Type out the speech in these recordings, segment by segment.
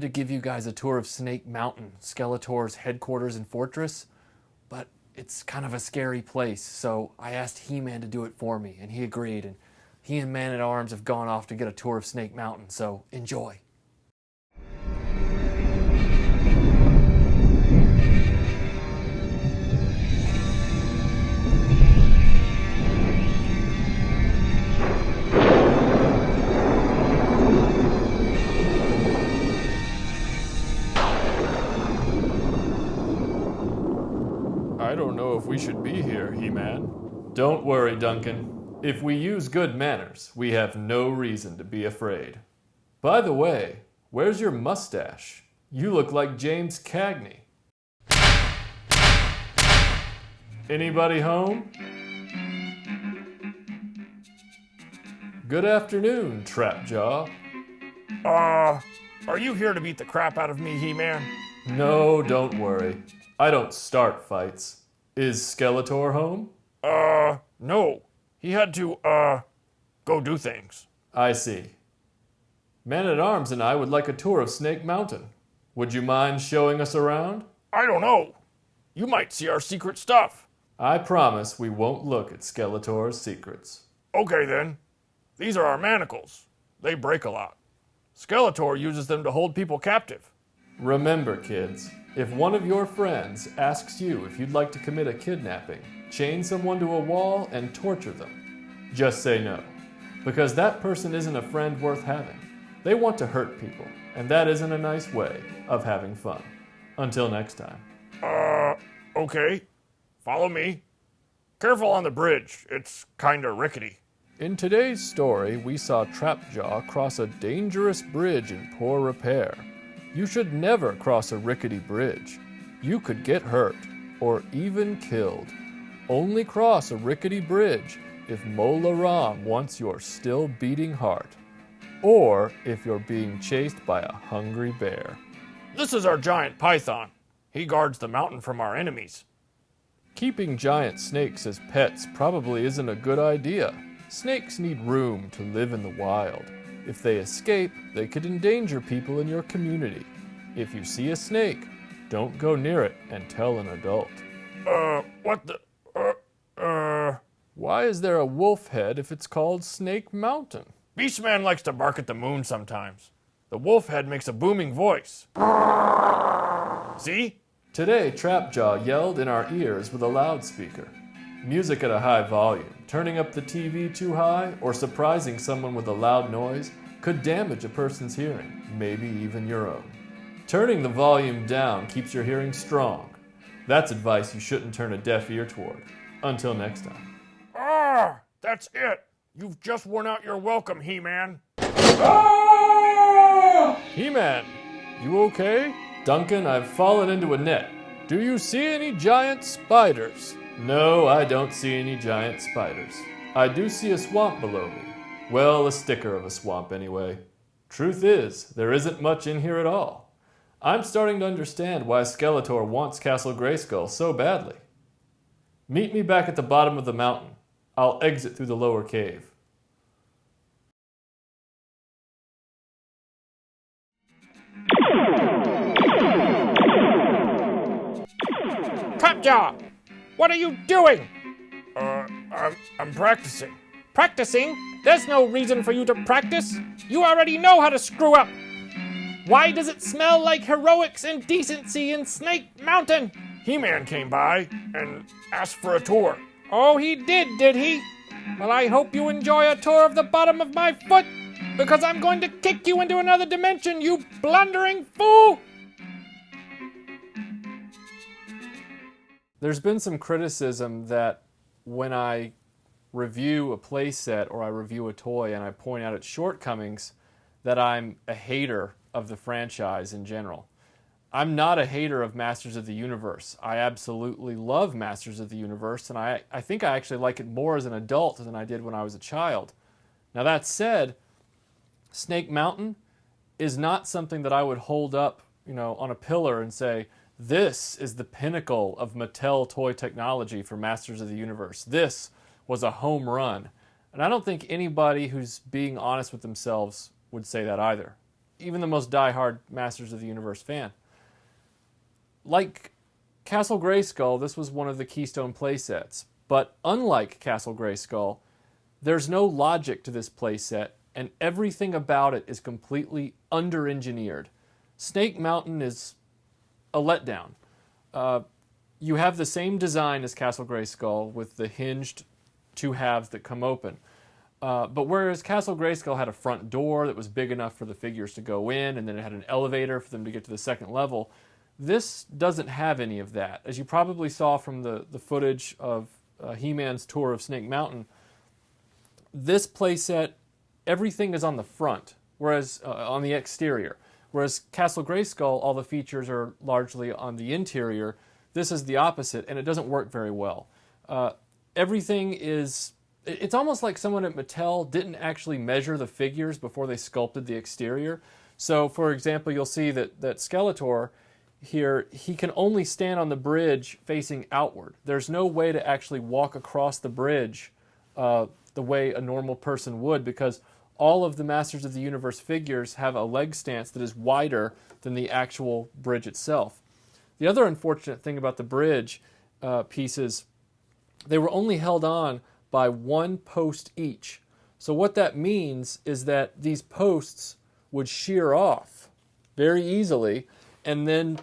wanted to give you guys a tour of Snake Mountain, Skeletor's headquarters and fortress, but it's kind of a scary place, so I asked He-Man to do it for me, and he agreed, and he and Man-at-Arms have gone off to get a tour of Snake Mountain, so enjoy. I don't know if we should be here, He-Man. Don't worry, Duncan. If we use good manners, we have no reason to be afraid. By the way, where's your mustache? You look like James Cagney. Anybody home? Good afternoon, Trapjaw. Are you here to beat the crap out of me, He-Man? No, don't worry. I don't start fights. Is Skeletor home? No. He had to, go do things. I see. Man-at-Arms and I would like a tour of Snake Mountain. Would you mind showing us around? I don't know. You might see our secret stuff. I promise we won't look at Skeletor's secrets. Okay, then. These are our manacles. They break a lot. Skeletor uses them to hold people captive. Remember, kids, if one of your friends asks you if you'd like to commit a kidnapping, chain someone to a wall and torture them. Just say no, because that person isn't a friend worth having. They want to hurt people, and that isn't a nice way of having fun. Until next time. Okay. Follow me. Careful on the bridge. It's kinda rickety. In today's story, we saw Trapjaw cross a dangerous bridge in poor repair. You should never cross a rickety bridge. You could get hurt, or even killed. Only cross a rickety bridge if Mola Ram wants your still beating heart, or if you're being chased by a hungry bear. This is our giant python. He guards the mountain from our enemies. Keeping giant snakes as pets probably isn't a good idea. Snakes need room to live in the wild. If they escape, they could endanger people in your community. If you see a snake, don't go near it and tell an adult. What the... Why is there a wolf head if it's called Snake Mountain? Beastman likes to bark at the moon sometimes. The wolf head makes a booming voice. See? Today, Trapjaw yelled in our ears with a loudspeaker. Music at a high volume, turning up the TV too high, or surprising someone with a loud noise could damage a person's hearing, maybe even your own. Turning the volume down keeps your hearing strong. That's advice you shouldn't turn a deaf ear toward. Until next time. That's it. You've just worn out your welcome, He-Man. He-Man, you okay? Duncan, I've fallen into a net. Do you see any giant spiders? No, I don't see any giant spiders. I do see a swamp below me. Well, a sticker of a swamp anyway. Truth is, there isn't much in here at all. I'm starting to understand why Skeletor wants Castle Grayskull so badly. Meet me back at the bottom of the mountain. I'll exit through the lower cave. Trapjaw! What are you doing? I'm practicing. Practicing? There's no reason for you to practice. You already know how to screw up. Why does it smell like heroics and decency in Snake Mountain? He-Man came by and asked for a tour. Oh, he did he? Well, I hope you enjoy a tour of the bottom of my foot, because I'm going to kick you into another dimension, you blundering fool! There's been some criticism that when I review a playset or I review a toy and I point out its shortcomings, that I'm a hater of the franchise in general. I'm not a hater of Masters of the Universe. I absolutely love Masters of the Universe, and I think I actually like it more as an adult than I did when I was a child. Now that said, Snake Mountain is not something that I would hold up, on a pillar and say, this is the pinnacle of Mattel toy technology for Masters of the Universe. This was a home run. And I don't think anybody who's being honest with themselves would say that either. even the most diehard Masters of the Universe fan. Like Castle Grayskull, this was one of the Keystone playsets. But unlike Castle Grayskull, there's no logic to this playset, and everything about it is completely under-engineered. Snake Mountain is a letdown. You have the same design as Castle Grayskull with the hinged two halves that come open. But whereas Castle Grayskull had a front door that was big enough for the figures to go in, and then it had an elevator for them to get to the second level, this doesn't have any of that. As you probably saw from the footage of He-Man's tour of Snake Mountain, this playset, everything is on the front, whereas on the exterior. Whereas Castle Grayskull, all the features are largely on the interior. This is the opposite, and it doesn't work very well. Everything is... It's almost like someone at Mattel didn't actually measure the figures before they sculpted the exterior. So, for example, you'll see that Skeletor here, he can only stand on the bridge facing outward. There's no way to actually walk across the bridge the way a normal person would, because all of the Masters of the Universe figures have a leg stance that is wider than the actual bridge itself. The other unfortunate thing about the bridge pieces, they were only held on by one post each. So what that means is that these posts would shear off very easily, and then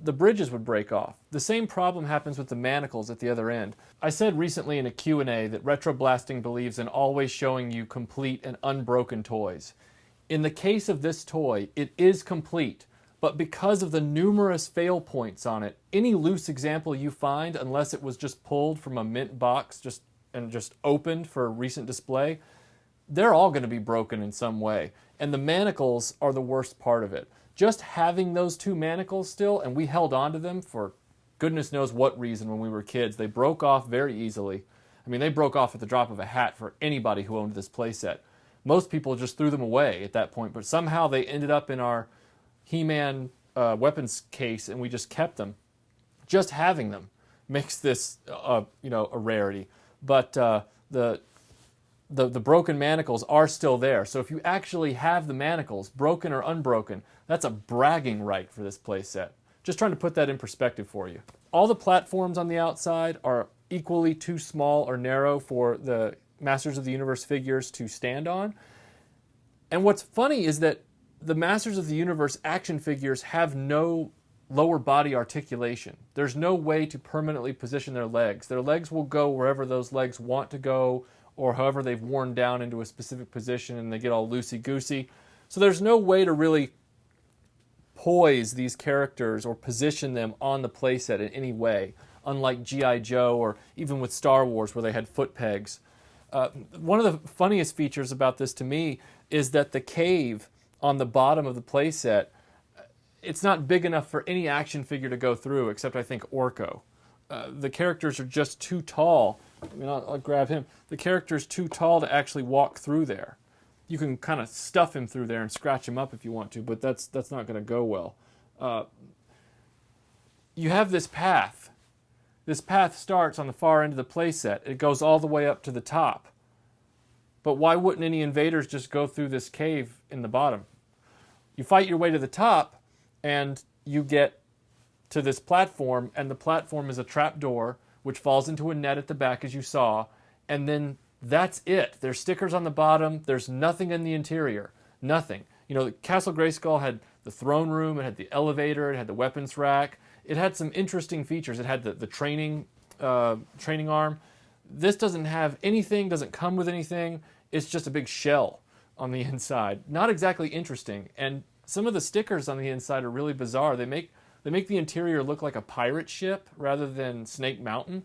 the bridges would break off. The same problem happens with the manacles at the other end. I said recently in a Q&A that RetroBlasting believes in always showing you complete and unbroken toys. In the case of this toy, it is complete, but because of the numerous fail points on it, any loose example you find, unless it was just pulled from a mint box and just opened for recent display, they're all going to be broken in some way. And the manacles are the worst part of it. Just having those two manacles still, and we held on to them for goodness knows what reason when we were kids, they broke off very easily. I mean, they broke off at the drop of a hat for anybody who owned this playset. Most people just threw them away at that point, but somehow they ended up in our He-Man weapons case, and we just kept them. Just having them makes this a rarity. But the broken manacles are still there. So if you actually have the manacles, broken or unbroken, that's a bragging right for this playset. Just trying to put that in perspective for you. All the platforms on the outside are equally too small or narrow for the Masters of the Universe figures to stand on. And what's funny is that the Masters of the Universe action figures have no lower body articulation. There's no way to permanently position their legs. Their legs will go wherever those legs want to go, or however they've worn down into a specific position and they get all loosey-goosey. So there's no way to really poise these characters or position them on the playset in any way, unlike G.I. Joe or even with Star Wars where they had foot pegs. One of the funniest features about this to me is that the cave on the bottom of the playset, it's not big enough for any action figure to go through, except I think Orko. The characters are just too tall. I mean, I'll grab him. The character's too tall to actually walk through there. You can kind of stuff him through there and scratch him up if you want to, but that's not going to go well. You have this path. This path starts on the far end of the playset. It goes all the way up to the top. But why wouldn't any invaders just go through this cave in the bottom? You fight your way to the top, and you get to this platform, and the platform is a trapdoor, which falls into a net at the back, as you saw, and then that's it. There's stickers on the bottom. There's nothing in the interior. Nothing. You know, Castle Grayskull had the throne room, it had the elevator, it had the weapons rack. It had some interesting features. It had the training arm. This doesn't have anything, doesn't come with anything. It's just a big shell on the inside. Not exactly interesting. And some of the stickers on the inside are really bizarre. They make the interior look like a pirate ship rather than Snake Mountain.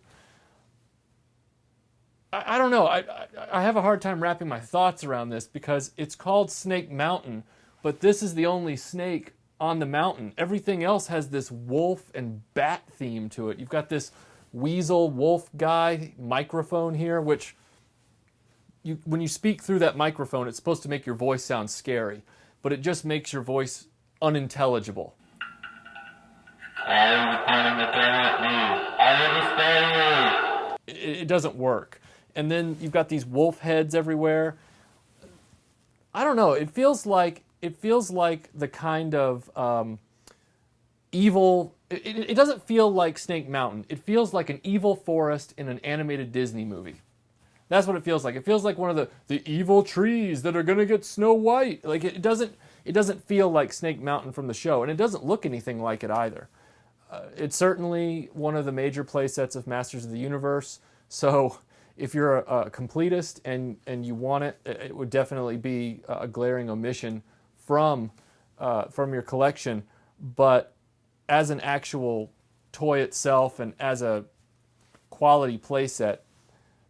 I don't know. I have a hard time wrapping my thoughts around this because it's called Snake Mountain, but this is the only snake on the mountain. Everything else has this wolf and bat theme to it. You've got this weasel wolf guy microphone here, which when you speak through that microphone, it's supposed to make your voice sound scary, but it just makes your voice unintelligible. It doesn't work. And then you've got these wolf heads everywhere. I don't know. It feels like it feels like the kind of evil. It doesn't feel like Snake Mountain. It feels like an evil forest in an animated Disney movie. That's what it feels like. It feels like one of the evil trees that are gonna get Snow White. Like it doesn't feel like Snake Mountain from the show, and it doesn't look anything like it either. It's certainly one of the major play sets of Masters of the Universe. So if you're a completist and you want it, it would definitely be a glaring omission from your collection. But as an actual toy itself and as a quality play set,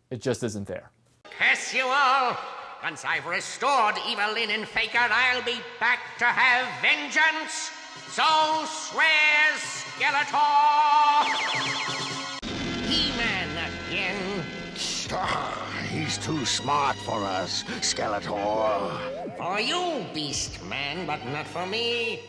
it just isn't there. Curse you all! Once I've restored Evelyn and Faker, I'll be back to have vengeance! So swears Skeletor! He-Man again! He's too smart for us, Skeletor. For you, Beast Man, but not for me.